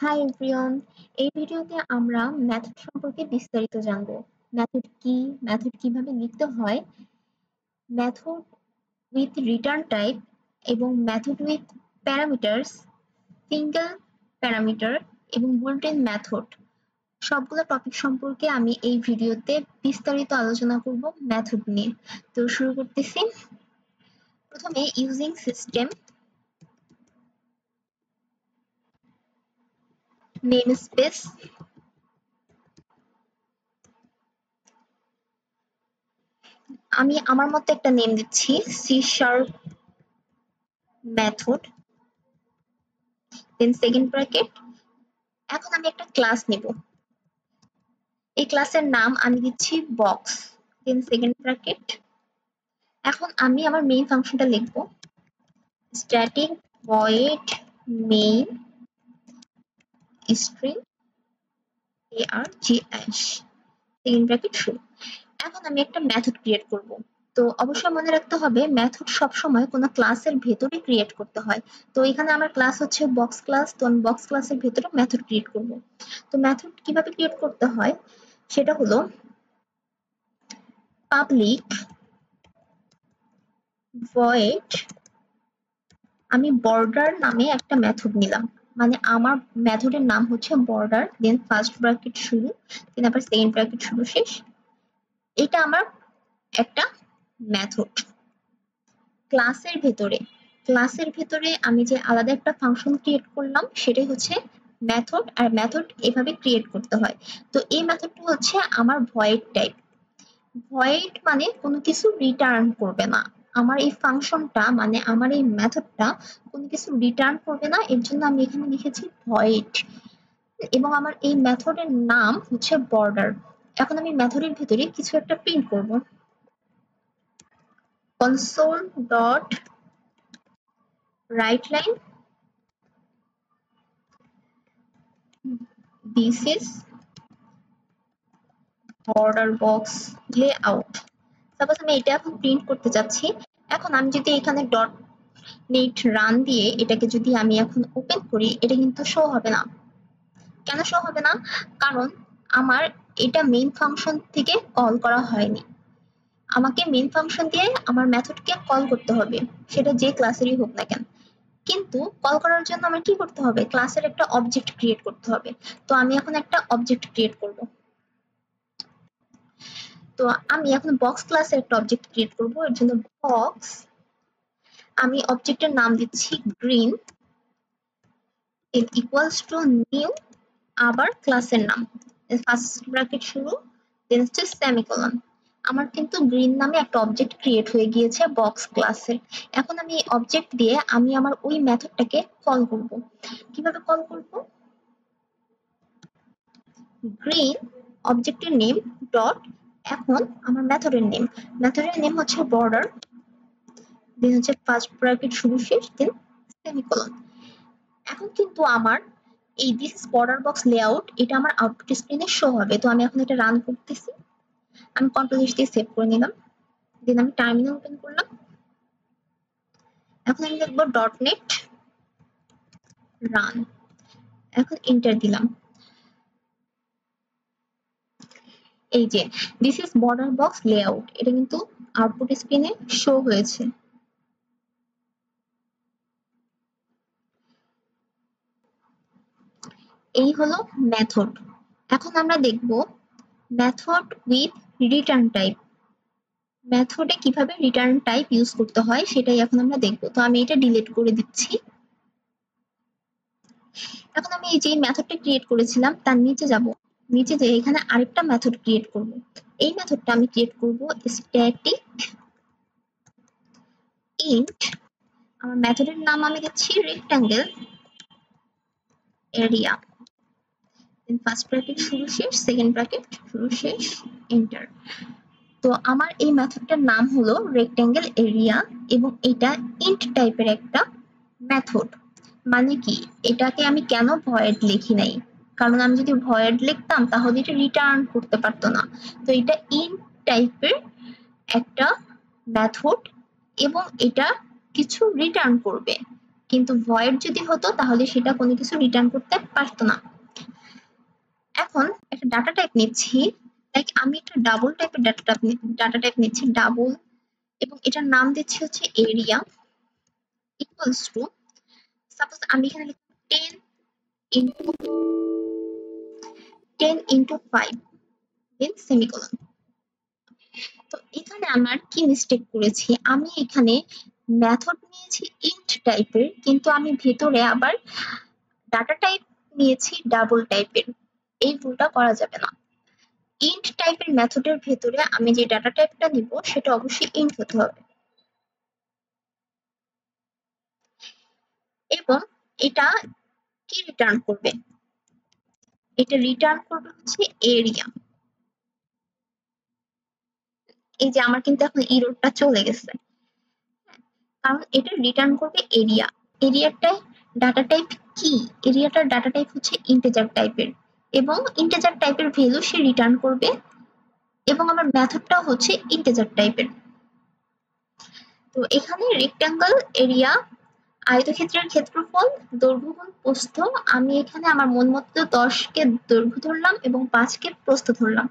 Hi everyone, এই ভিডিওতে আমরা মেথড সম্পর্কে বিস্তারিত জানব। মেথড কি, মেথড কিভাবে লিখতে হয়, মেথড উইথ রিটার্ন টাইপ এবং method with parameters, single parameter এবং বুলেটিন মেথড সবগুলো টপিক সম্পর্কে আমি এই ভিডিওতে বিস্তারিত আলোচনা করব মেথড নিয়ে। তো শুরু করতেছি। প্রথমে ইউজিং সিস্টেম নেমস্পেস, আমি আমার মতো একটা নেম দিচ্ছি C sharp method, then second bracket. এখন আমি একটা ক্লাস নেব, এই ক্লাসের নাম আমি দিচ্ছি বক্স, দেন সেকেন্ড ব্র্যাকেট। এখন আমি আমার মেইন ফাংশনটা লিখব, static void main string args, second bracket শুরু। এখন আমি একটা মেথড ক্রিয়েট করব। তো অবশ্যই মনে রাখতে হবে মেথড সবসময় কোনো ক্লাসের ভেতরে ক্রিয়েট করতে হয়। তো এখানে আমার ক্লাস হচ্ছে বক্স ক্লাস, তো আমি বক্স ক্লাসের ভেতরে মেথড ক্রিয়েট করব। তো মেথড কিভাবে ক্রিয়েট করতে হয় সেটা হলো পাবলিক ভয়েড, আমি বর্ডার নামে একটা মেথড নিলাম, মানে আমার মেথডের নাম হচ্ছে বর্ডার, দেন ফার্স্ট ব্র্যাকেট শুরু, দেন আবার সেকেন্ড ব্র্যাকেট শুরু শেষ। এটা আমার একটা মেথড। ক্লাসের ভেতরে আমি যে আলাদা একটা ফাংশন ক্রিয়েট করলাম সেটাই হচ্ছে মেথড, আর মেথড এভাবে ক্রিয়েট করতে হয়। তো এই মেথডটা হচ্ছে আমার ভয়েড টাইপ। ভয়েড মানে কোনো কিছু রিটার্ন করবে না, আমার এই ফাংশনটা মানে আমার এই মেথডটা কোনো কিছু রিটার্ন করবে না, এর জন্য আমি এখানে লিখেছি ভয়েড। এবং আমার এই মেথডের নাম হচ্ছে বর্ডার। এখন আমি মেথডের ভিতরে কিছু একটা প্রিন্ট করব, console dot writeline, this is border box layout। Suppose আমি এটা এখন প্রিন্ট করতে চাচ্ছি। এখন আমি যদি এখানে ডট নেট রান দিয়ে এটাকে যদি আমি এখন ওপেন করি, এটা কিন্তু শো হবে না। কেন শো হবে না? কারণ আমার এটা মেইন ফাংশন থেকে কল করা হয়নি। আমাকে মেইন ফাংশন দিয়ে আমার মেথডকে কল করতে হবে, সেটা যে ক্লাসেরই হোক না কেন। কিন্তু কল করার জন্য আমার কি করতে হবে? ক্লাসের একটা অবজেক্ট ক্রিয়েট করতে হবে। তো আমি এখন একটা অবজেক্ট ক্রিয়েট করব। তো আমি এখন বক্স ক্লাসের একটা অবজেক্ট ক্রিয়েট করব, এর জন্য বক্স, আমি অবজেক্টের নাম দিচ্ছি গ্রিন, ইকুয়ালস টু নিউ, আবার ক্লাসের নাম, ফার্স্ট ব্র্যাকেট শুরু, দেন হচ্ছে সেমিকোলন। আমার কিন্তু গ্রিন নামে একটা অবজেক্ট ক্রিয়েট হয়ে গিয়েছে বক্স ক্লাসে। এখন আমি এই অবজেক্ট দিয়ে আমি আমার ওই মেথডটাকে কল করব। কিভাবে কল করব? গ্রিন অবজেক্টের নেম ডট, এখন আমার মেথডের নেম হচ্ছে বর্ডার, দেন হচ্ছে ফার্স্ট ব্র্যাকেট শুরু শেষ, দেন সেমিকোলন। এখন কিন্তু আমার এই দিস বর্ডার বক্স লেআউট এটা আমার আউটপুট স্ক্রিনে শো হবে। তো আমি এখন এটা রান করতেছি, আমি কন্ট্রোল এস দিয়ে সেভ করে নিলাম, দেন আমি টার্মিনাল ওপেন করলাম। এখন আমি লিখবো ডট নেট রান, এখন এন্টার দিলাম। এই যে this is border box layout, এটা কিন্তু আউটপুট স্ক্রিনে শো হয়েছে। এই হলো মেথড। এখন আমরা দেখব মেথড উইথ রিটার্ন টাইপ। মেথডে কিভাবে রিটার্ন টাইপ ইউজ করতে হয় সেটাই এখন আমরা দেখব। তো আমি এটা ডিলিট করে দিচ্ছি। এখন আমি এই যে মেথডটা ক্রিয়েট করেছিলাম তার নিচে যাব, নিচে যে এখানে আরেকটা মেথড ক্রিয়েট করব। এই মেথডটা আমি ক্রিয়েট করব স্ট্যাটিক ইন্ট, আমার মেথডের নাম আমি দিচ্ছি রেক্ট্যাঙ্গেল এরিয়া, ফার্স্ট ব্র্যাকেট শুরু শেষ, সেকেন্ড ব্র্যাকেট শুরু শেষ, এন্টার। তো আমার এই মেথডটার নাম হলো রেক্ট্যাঙ্গেল এরিয়া এবং এটা ইন্ট টাইপের একটা মেথড। মানে কি, এটাকে আমি কেন ভয়েড লিখি নাই? কারণ আমি যদি ভয়েড লিখতাম তাহলে এটা রিটার্ন করতে পারতো না। তো এটা ইন্ট টাইপের একটা মেথড এবং এটা কিছু রিটার্ন করবে। কিন্তু ভয়েড যদি হতো তাহলে সেটা কোনো কিছু রিটার্ন করতে পারতো না। এখন একটা ডাটা টাইপ নিচ্ছি, লাইক আমি একটা ডাবল টাইপের ডাটা টাইপ নিচ্ছি, ডাবল, এবং এটার নাম দিচ্ছি হচ্ছে এরিয়া ইকুয়ালস টু, সাপোজ আমি এখানে লিখব 10 into 5 দেন সেমিকোলন। তো এখানে আমার কি মিস্টেক করেছি, আমি এখানে মেথড নিয়েছি ইন্ট টাইপের, কিন্তু আমি ভেতরে আবার ডাটা টাইপ নিয়েছি ডাবল টাইপের। এই ভুলটা করা যাবে না। ইন্ট টাইপের মেথডের ভেতরে আমি যে ডাটা টাইপটা নিব সেটা অবশ্যই ইন্ট হতে হবে, এবং এটা কি রিটার্ন করবে, এটা রিটার্ন করবে হচ্ছে এরিয়া। এই যে আমার কিন্তু এখন ইরোরটা চলে গেছে, কারণ এটা রিটার্ন করবে এরিয়া। এরিয়াটা ডাটা টাইপ কি, এরিয়াটার ডাটা টাইপ হচ্ছে ইন্টিজার টাইপের, এবং ইন্টিজার টাইপের ভ্যালু সে রিটার্ন করবে, এবং আমার মেথডটাও হচ্ছে ইন্টিজার টাইপের। তো এখানে রেক্ট্যাঙ্গল, এরিয়া, আয়তক্ষেত্রের ক্ষেত্রফল, দৈর্ঘ্য গুণ প্রস্থ, আমি এখানে আমার মন মতো 10 কে দৈর্ঘ্য ধরলাম এবং 5 কে প্রস্থ ধরলাম,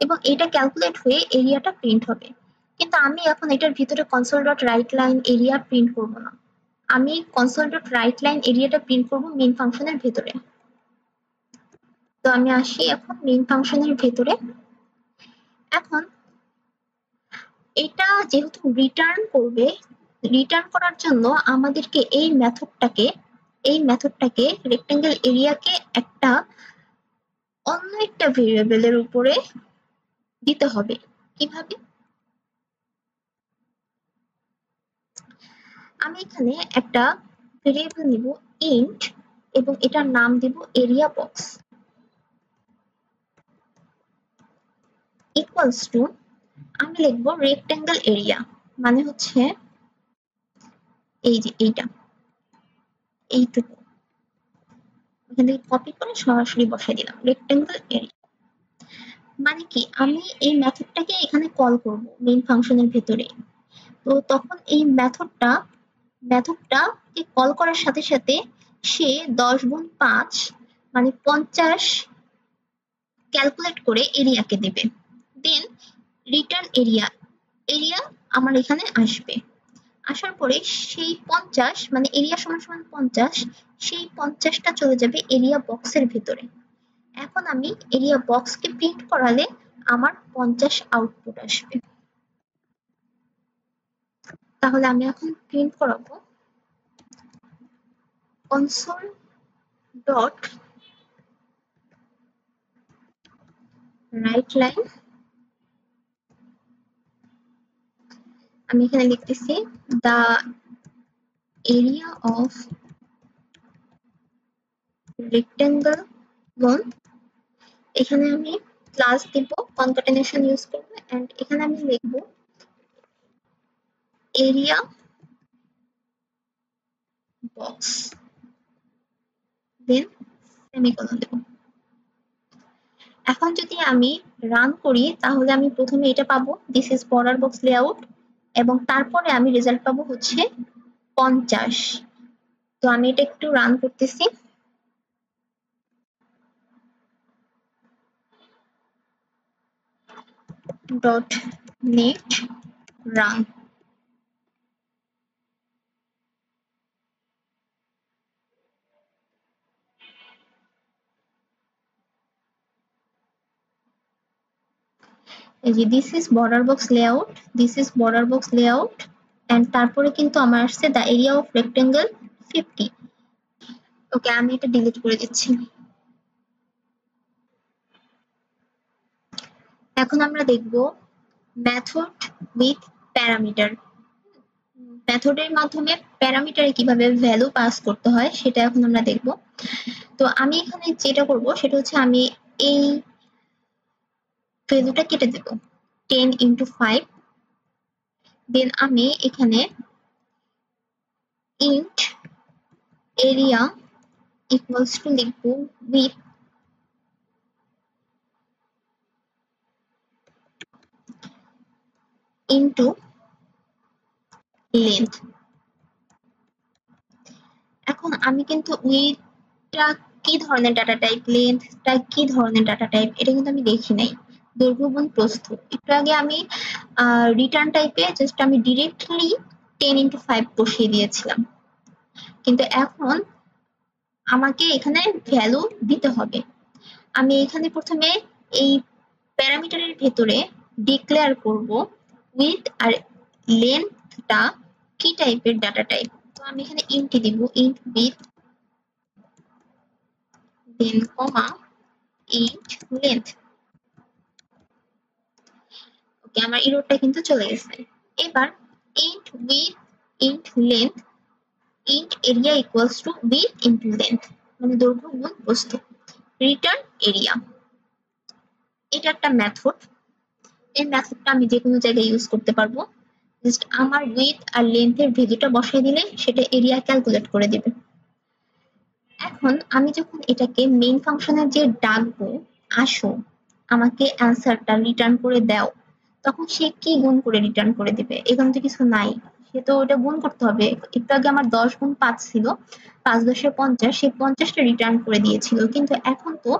এবং এটা ক্যালকুলেট হয়ে এরিয়াটা প্রিন্ট হবে। কিন্তু আমি এখন এটার ভিতরে console dot right line area print করব না, আমি কনসোল ডট রাইট লাইন এরিয়াটা প্রিন্ট করব মেইন ফাংশনের ভেতরে। তো আমি আসি এখন মেইন ফাংশনের ভেতরে। এখন এটা যেহেতু রিটার্ন করবে, রিটার্ন করার জন্য আমাদেরকে এই মেথডটাকে রেক্টেঙ্গেল এরিয়াকে একটা অন্য একটা ভেরিয়েবলের উপরে দিতে হবে। কিভাবে? আমি এখানে একটা ভেরিয়েবল নিব ইন্ট, এবং এটার নাম দিব এরিয়া বক্স ইকুয়ালস টু, আমি লিখবো রেক্টেঙ্গেল এরিয়া, মানে হচ্ছে এই যে এইটুকু এখান থেকে কপি করে সরাসরি বসাই দিলাম রেক্টেঙ্গেল এরিয়া। মানে কি, আমি এই মেথডটাকে এখানে কল করব মেইন ফাংশনের ভেতরে। তো তখন এই মেথডটা কে কল করার সাথে সাথে সে 10 গুণ 5 মানে 50 ক্যালকুলেট করে এরিয়াকে দেবে। দেন রিটার্ন এরিয়া আমার এখানে আসবে, আসার পরে সেই 50 মানে এরিয়া সমান সমান 50, সেই 50টা চলে যাবে এরিয়া বক্সের ভিতরে। এখন আমি এরিয়া বক্সকে প্রিন্ট করালে আমার 50 আউটপুট আসবে। তাহলে আমি এখন প্রিন্ট করাবো কনসোল ডট রাইট লাইন, আমি এখানে লিখতেছি the area of rectangle one, এখানে আমি ক্লাস দিব, কনক্যাটেনেশন ইউজ করব, এন্ড এখানে আমি লিখব এরিয়া বক্স, দেন সেমিকোলন দেব। এখন যদি আমি রান করি তাহলে আমি প্রথমে এটা পাবো, this is border box layout, এবং তারপরে আমি রেজাল্ট পাবো হচ্ছে 50। তো আমি এটা একটু রান করতেছি। Dot net run. এই যে this is border box layout, this is border box layout, and তারপরে কিন্তু আমার আসছে the area of rectangle 50। Okay, আমি এটা ডিলিট করে দিচ্ছি। এখন আমরা দেখব মেথড উইথ প্যারামিটার। মেথডের মাধ্যমে প্যারামিটারে কিভাবে ভ্যালু পাস করতে হয় সেটা এখন আমরা দেখব। তো আমি এখানে যেটা করব সেটা হচ্ছে আমি এই ভ্যালুটা কেটে দেব 10 into 5, দেন আমি এখানে int area equals to লিখব width into length। এখন আমি কিন্তু উইথটা কি ধরনের ডাটা টাইপ, লেন্থটা কি ধরনের ডাটা টাইপ, এটা কিন্তু আমি দেখি নাই। দৈর্ঘ্য গুণ প্রস্থ, একটু আগে আমি রিটার্ন টাইপে জাস্ট আমি ডিরেক্টলি 10x5 বসিয়ে দিয়েছিলাম, কিন্তু এখন আমাকে এখানে ভ্যালু দিতে হবে। আমি এখানে প্রথমে এই প্যারামিটারের ভেতরে ডিক্লেয়ার করব উইথ আর লেন্থটা কি টাইপের ডাটা টাইপ। তো আমি এখানে ইন্ট দিব, int width then comma int length. Okay, আমার এররটা কিন্তু চলে গেছে। এবার int width int length int area equals to width into length, মানে দৈর্ঘ্য গুণ প্রস্থ, রিটার্ন এরিয়া। এটা একটা মেথড। এই মেথডটা আমি যে কোনো জায়গায় ইউজ করতে পারবো। জাস্ট আমার উইথ আর লেন্থের ভ্যালুটা বসাই দিলে সেটা এরিয়া ক্যালকুলেট করে দিবে। এখন আমি যখন এটাকে মেইন ফাংশনে যে ডাকবো, আসো আমাকে অ্যান্সারটা রিটার্ন করে দাও, তখন সে কি গুণ করে রিটার্ন করে দিবে? এখানে তো কিছু নাই, সে তো ওটা গুণ করতে হবে। একটু আগে আমার 10 গুণ 5 ছিল, 5 10 50, সে 50টা রিটার্ন করে দিয়েছিল, কিন্তু এখন তো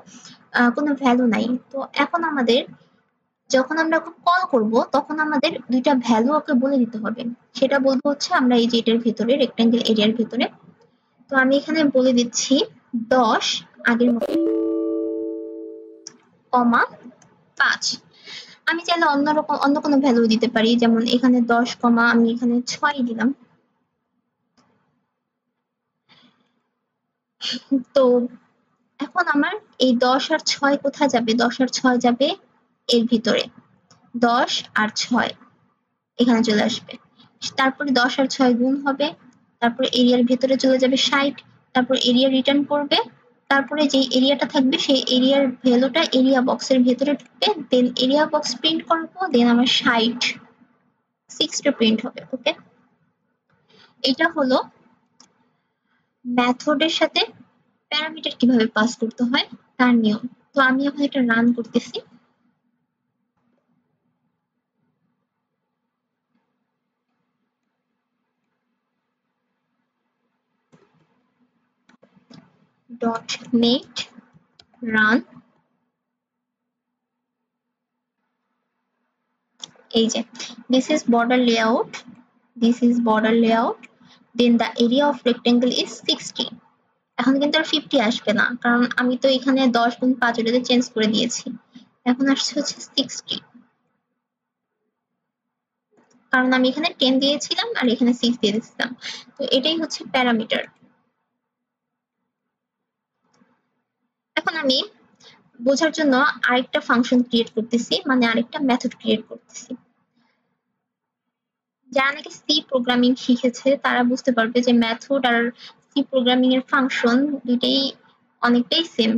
কোনো ভ্যালু নাই। তো এখন আমাদের যখন আমরা কল করব তখন আমাদের দুইটা ভ্যালু ওকে বলে দিতে হবে। সেটা বলবো হচ্ছে আমরা এই যে এটার ভিতরে রেক্টেঙ্গেল এরিয়ার ভিতরে। তো আমি এখানে বলে দিচ্ছি 10 আগের মতো কমা 5। আমি চাইলে অন্য কোনো ভ্যালু দিতে পারি, যেমন এখানে 10 কমা আমি এখানে 6 দিলাম। তো এখন আমার এই 10 আর 6 কোথায় যাবে? 10 আর 6 যাবে এর ভিতরে, 10 আর 6 এখানে চলে আসবে। তারপরে 10 আর 6 গুণ হবে, তারপরে এরিয়ার ভেতরে চলে যাবে 60, তারপর এরিয়া রিটার্ন করবে, তারপরে যে এরিয়াটা থাকবে সেই এরিয়ার ভ্যালুটা এরিয়া বক্সের ভেতরে ঢুকবে, দেন এরিয়া বক্স প্রিন্ট করবো, দেন আমার 60 প্রিন্ট হবে। ওকে, এটা হলো মেথডের সাথে প্যারামিটার কিভাবে পাস করতে হয় তার নিয়ম। তো আমি এখন এটা রান করতেছি। .NET run, এই যে this is border layout, then the area of rectangle is 60। এখন কিন্তু আর 50 আসবে না, কারণ আমি তো এখানে 10 গুণ 5 ওটাতে চেঞ্জ করে দিয়েছি। এখন আসছে হচ্ছে 60, কারণ আমি এখানে 10 দিয়েছিলাম আর এখানে 6 দিয়ে দিয়েছিলাম। তো এটাই হচ্ছে প্যারামিটার। এখন আমি বোঝার জন্য আরেকটা ফাংশন ক্রিয়েট করতেছি, মানে আরেকটা মেথড ক্রিয়েট করতেছি। যারা নাকি সি প্রোগ্রামিং শিখেছে তারা বুঝতে পারবে যে মেথড আর সি প্রোগ্রামিং এর ফাংশন দুইটাই অনেকটাই সেম।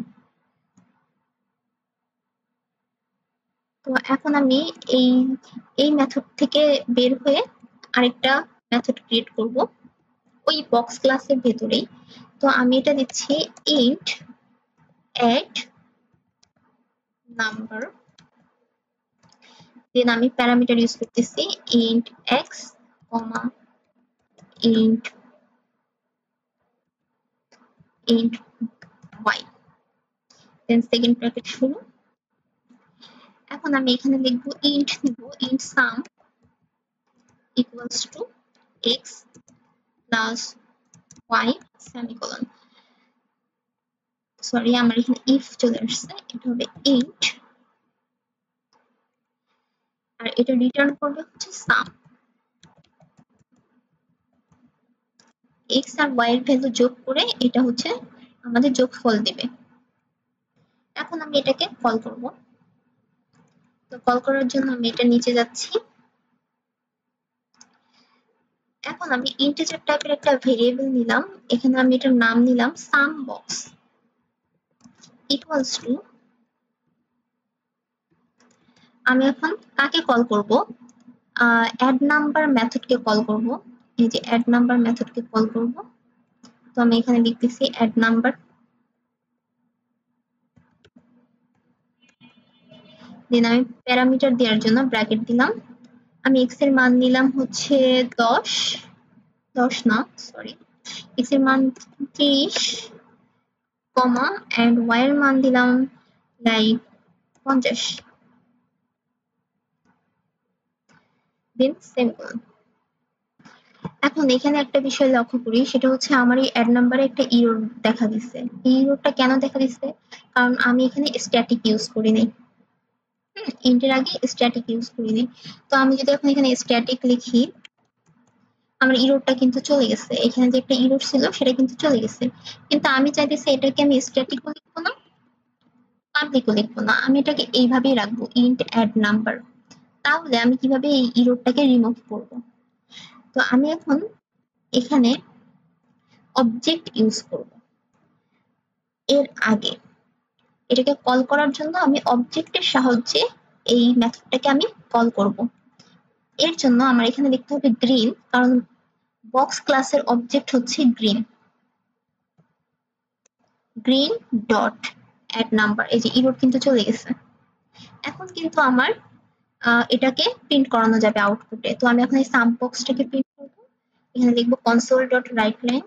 তো এখন আমি এই মেথড থেকে বের হয়ে আরেকটা মেথড ক্রিয়েট করব ওই বক্স ক্লাসের ভেতরেই। তো আমি এটা দিচ্ছি ইন্ট add number, দেন আমি প্যারামিটার ইউজ করতেছি int x, int y, then second bracket শুরু। এখন আমি এখানে লিখব int sum equals to x plus y semicolon. Sorry, আমার এখানে if চলে আসছে, এটা হবে int, আর এটা রিটার্ন করবে হচ্ছে সাম। x আর y এর ভ্যালু যোগ করে এটা হচ্ছে আমাদের যোগফল দিবে। এখন আমি এটাকে কল করব। তো কল করার জন্য আমি এটা নিচে যাচ্ছি। এখন আমি ইন্টিজার টাইপের একটা ভেরিয়েবল নিলাম, এখানে আমি এটার নাম নিলাম সাম বক্স ইকুয়ালস টু, আমি এখন কাকে কল করব? অ্যাড নাম্বার মেথডকে কল করব। এই যে অ্যাড নাম্বার মেথডকে কল করব। তো আমি এখানে লিখতেছি অ্যাড নাম্বার, দেন আমি প্যারামিটার দেওয়ার জন্য ব্র্যাকেট দিলাম। আমি x এর মান নিলাম হচ্ছে 10 না সরি, x এর মান 30 কমা and y এর মান দিলাম লাইক 50 দেন সেমিকোলন। এখন এখানে একটা বিষয় লক্ষ্য করি, সেটা হচ্ছে আমার এই অ্যাড নাম্বারে একটা ইরর দেখা দিচ্ছে। এই ইররটা কেন দেখা দিচ্ছে? কারণ আমি এখানে স্ট্যাটিক ইউজ করিনি, ইন্টের আগে স্ট্যাটিক ইউজ করিনি। তো আমি যদি এখন এখানে স্ট্যাটিক লিখি, আমার ইররটা কিন্তু চলে গেছে। এখানে যে একটা ইরর ছিল সেটা কিন্তু চলে গেছে, কিন্তু আমি চাইতেছি এটাকে আমি স্ট্যাটিকও লিখবো না, পাবলিকও লিখবো না, আমি এটাকে এইভাবেই রাখবো, ইন্ট অ্যাড নাম্বার। তাহলে আমি কিভাবে এই ইররটাকে রিমুভ করব? তো আমি এখন এখানে অবজেক্ট ইউজ করব। এর আগে এটাকে কল করার জন্য আমি অবজেক্টের সাহায্যে এই মেথডটাকে আমি কল করব। এর জন্য আমার এখানে লিখতে হবে গ্রিন, কারণ বক্স ক্লাসের অবজেক্ট হচ্ছে green. Green dot add number. এই যে ইরর কিন্তু চলে গেছে। এখন কিন্তু আমার এটাকে প্রিন্ট করানো যাবে আউটপুটে। তো আমি এখন এই সাম বক্সটাকে প্রিন্ট করব। এখানে লিখবো কনসোল ডট রাইট লাইন,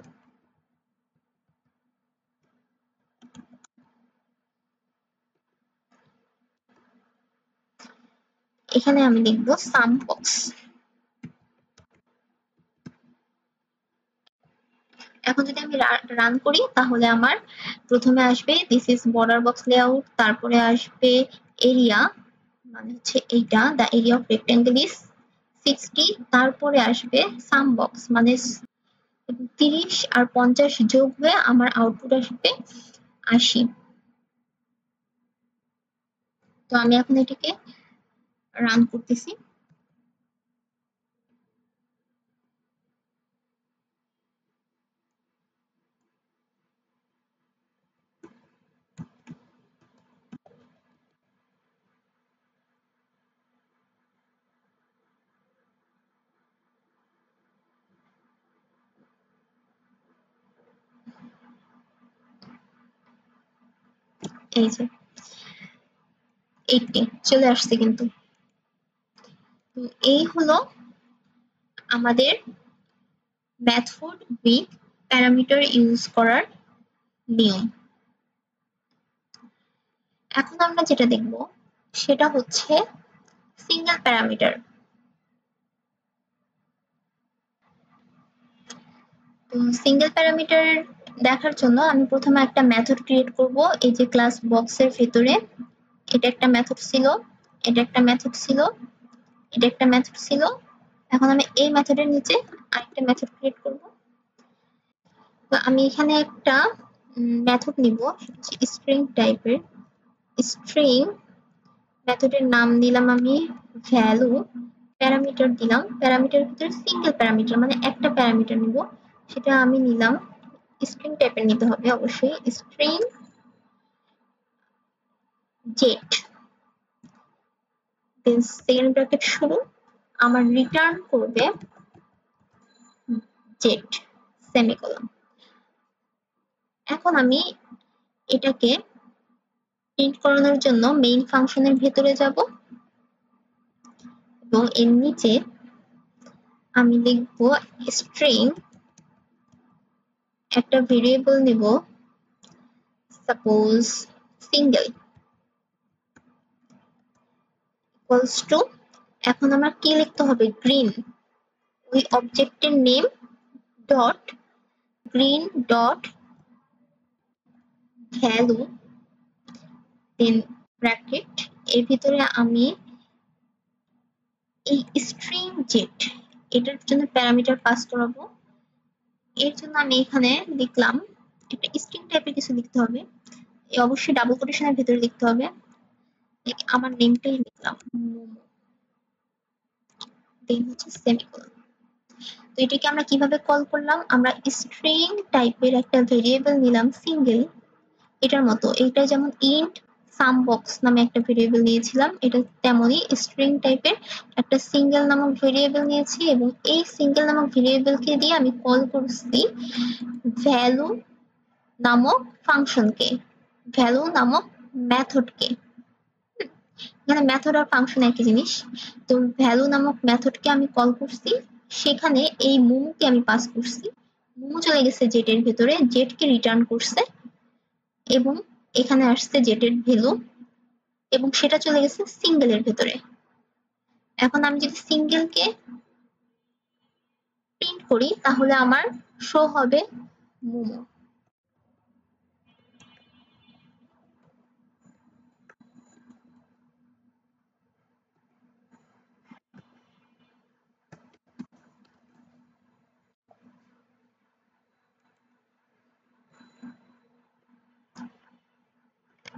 এখানে আমি লিখবো সাম বক্স। এখন যদি আমি রান করি তাহলে আমার প্রথমে আসবে this is border box layout, তারপরে আসবে এরিয়া, মানে হচ্ছে এইটা the area of rectangle is 60, তারপরে আসবে সাম বক্স মানে 30 আর 50 যোগ হয়ে আমার আউটপুট আসবে 80। তো আমি এখন এটাকে রান করতেছি। এই যে 80 চলে আসছে কিন্তু। তো এই হলো আমাদের মেথড উইথ প্যারামিটার ইউজ করার নিয়ম। এখন আমরা যেটা দেখব সেটা হচ্ছে সিঙ্গেল প্যারামিটার। তো সিঙ্গেল প্যারামিটার দেখার জন্য আমি প্রথমে একটা মেথড ক্রিয়েট করব। এই যে ক্লাস বক্সের ভেতরে এটা একটা মেথড ছিল, এটা একটা মেথড ছিল, এটা একটা মেথড ছিল। এখন আমি এই মেথডের নিচে আরেকটা মেথড ক্রিয়েট করব। তো আমি এখানে একটা মেথড নিব স্ট্রিং টাইপের। স্ট্রিং মেথডের নাম দিলাম আমি ভ্যালু, প্যারামিটার দিলাম, প্যারামিটার ভিতরে সিঙ্গেল প্যারামিটার মানে একটা প্যারামিটার নিব, সেটা আমি নিলাম স্ট্রিং টাইপের নিতে হবে অবশ্যই, string z, then second bracket শুরু, আমার রিটার্ন করবে জেট সেমিকোলন। এখন আমি এটাকে প্রিন্ট করানোর জন্য মেইন ফাংশনের ভেতরে যাব এবং এর নিচে আমি লিখব স্ট্রিং, একটা ভেরিয়েবল নিব সাপোজ সিঙ্গেল ইকুয়ালস টু, এখন আমার কি লিখতে হবে গ্রিন, ওই অবজেক্টের name dot green dot value, then bracket, এর ভিতরে আমি এই স্ট্রিং জেট এটার জন্য প্যারামিটার পাস করাবো। এর জন্য আমি এখানে লিখলাম একটা স্ট্রিং টাইপের কিছু লিখতে হবে, অবশ্যই ডাবল কোটেশনের ভিতরে লিখতে হবে। আমার নেমটাই লিখলাম মোমো, দেন হচ্ছে সেমিকোলন। তো এটাকে আমরা কিভাবে কল করলাম, আমরা স্ট্রিং টাইপের একটা ভেরিয়েবল নিলাম সিঙ্গেল, এটার মতো এইটা যেমন ইন্ট সাম বক্স নামে একটা ভেরিয়েবল নিয়েছিলাম, এটা তেমনই স্ট্রিং টাইপের একটা সিঙ্গেল নামক ভেরিয়েবল নিয়েছি এবং এই সিঙ্গেল নামক ভেরিয়েবলকে দিয়ে আমি কল করছি ভ্যালু নামক ফাংশনকে, ভ্যালু নামক মেথডকে। এখানে মেথড আর ফাংশন একই জিনিস। তো ভ্যালু নামক মেথডকে আমি কল করছি, সেখানে এই মোমোকে আমি পাস করছি মোমো চলে গেছে জেটের ভেতরে, জেটকে রিটার্ন করছে এবং এখানে আসছে জেটের ভ্যালু এবং সেটা চলে গেছে সিঙ্গেলের ভেতরে। এখন আমি যদি সিঙ্গেলকে প্রিন্ট করি তাহলে আমার শো হবে মোমো।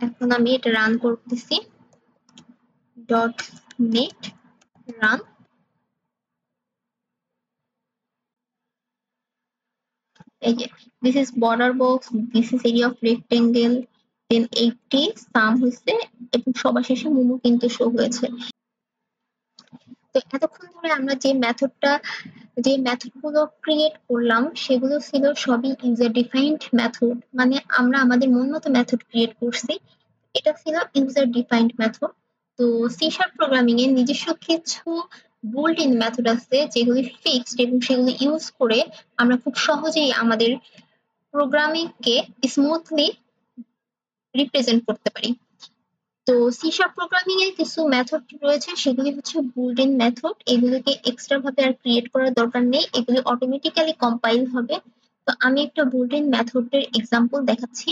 এখন আমি এটা রান করতেছি, ডট নেট রান। এই যে this is border box, this is area of rectangle, then 80 sum হয়েছে এবং সবার শেষে মোমো কিন্তু শো হয়েছে। তো এতক্ষণ ধরে আমরা যে মেথডগুলো ক্রিয়েট করলাম সেগুলো ছিল সবই ইউজার ডিফাইন্ড মেথড, মানে আমরা আমাদের মন মতো মেথড ক্রিয়েট করছি। এটা ছিল ইউজার ডিফাইন্ড মেথড। তো সি শার্প প্রোগ্রামিং এর নিজস্ব কিছু বুল্ট ইন মেথড আছে যেগুলি ফিক্সড এবং সেগুলি ইউজ করে আমরা খুব সহজেই আমাদের প্রোগ্রামিং কে স্মুথলি রিপ্রেজেন্ট করতে পারি। তো সি শার্প প্রোগ্রামিং এর কিছু মেথড রয়েছে, সেগুলি হচ্ছে বুল্ট-ইন মেথড। এগুলোকে এক্সট্রা ভাবে আর ক্রিয়েট করার দরকার নেই, এগুলি অটোমেটিক্যালি কম্পাইল হবে। তো আমি একটা বুল্ট-ইন মেথডের এক্সাম্পল দেখাচ্ছি।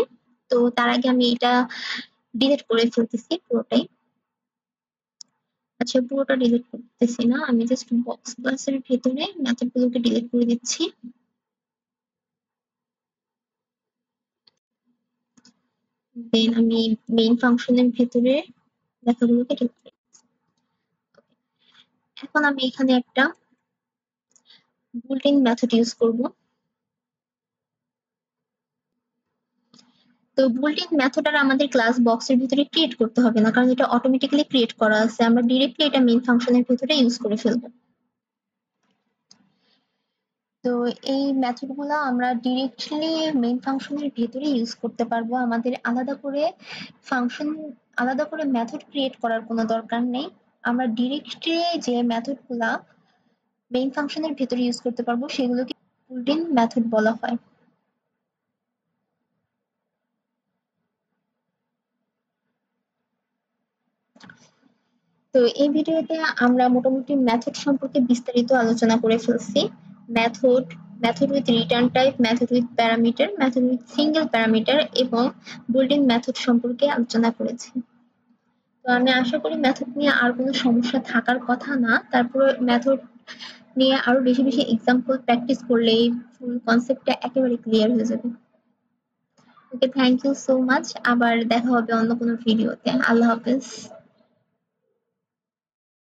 তো তার আগে আমি এটা ডিলিট করে ফেলতেছি পুরোটাই। আচ্ছা, পুরোটা ডিলিট করতেছি না, আমি জাস্ট বক্স ক্লাসের ভেতরে মেথডগুলোকে ডিলিট করে দিচ্ছি। দেন আমি মেইন ফাংশনের ভেতরে লেখাগুলোকে ডিলিট করে দিচ্ছি। এখন আমি এখানে একটা বুল্ট-ইন মেথড ইউজ করব। তো বুল্ট-ইন মেথড আর আমাদের ক্লাস বক্সের ভিতরে ক্রিয়েট করতে হবে না, কারণ এটা অটোমেটিক্যালি ক্রিয়েট করা আছে। আমরা ডিরেক্টলি এটা মেইন ফাংশনের ভিতরে ইউজ করে ফেলবো। তো এই মেথডগুলো আমরা ডিরেক্টলি মেইন ফাংশনের ভিতরে ইউজ করতে পারবো, আমাদের আলাদা করে মেথড ক্রিয়েট করার কোনো দরকার নেই। আমরা ডিরেক্টলি যে মেথডগুলা মেইন ফাংশনের ভিতরে ইউজ করতে পারবো সেগুলোকে বুল্ট-ইন মেথড বলা হয়। তো এই ভিডিওতে আমরা মোটামুটি মেথড সম্পর্কে বিস্তারিত আলোচনা করে ফেলছি। Method, method with return type, method with parameter, method with single parameter এবং বুল্ট-ইন মেথড সম্পর্কে আলোচনা করেছি। তো আমি আশা করি মেথড নিয়ে আর কোনো সমস্যা থাকার কথা না। তারপরে মেথড নিয়ে আরো বেশি বেশি এক্সাম্পল প্র্যাকটিস করলেই ফুল কনসেপ্টটা একেবারে ক্লিয়ার হয়ে যাবে। ওকে, থ্যাংক ইউ সো মাচ। আবার দেখা হবে অন্য কোনো ভিডিওতে। আল্লাহ হাফেজ।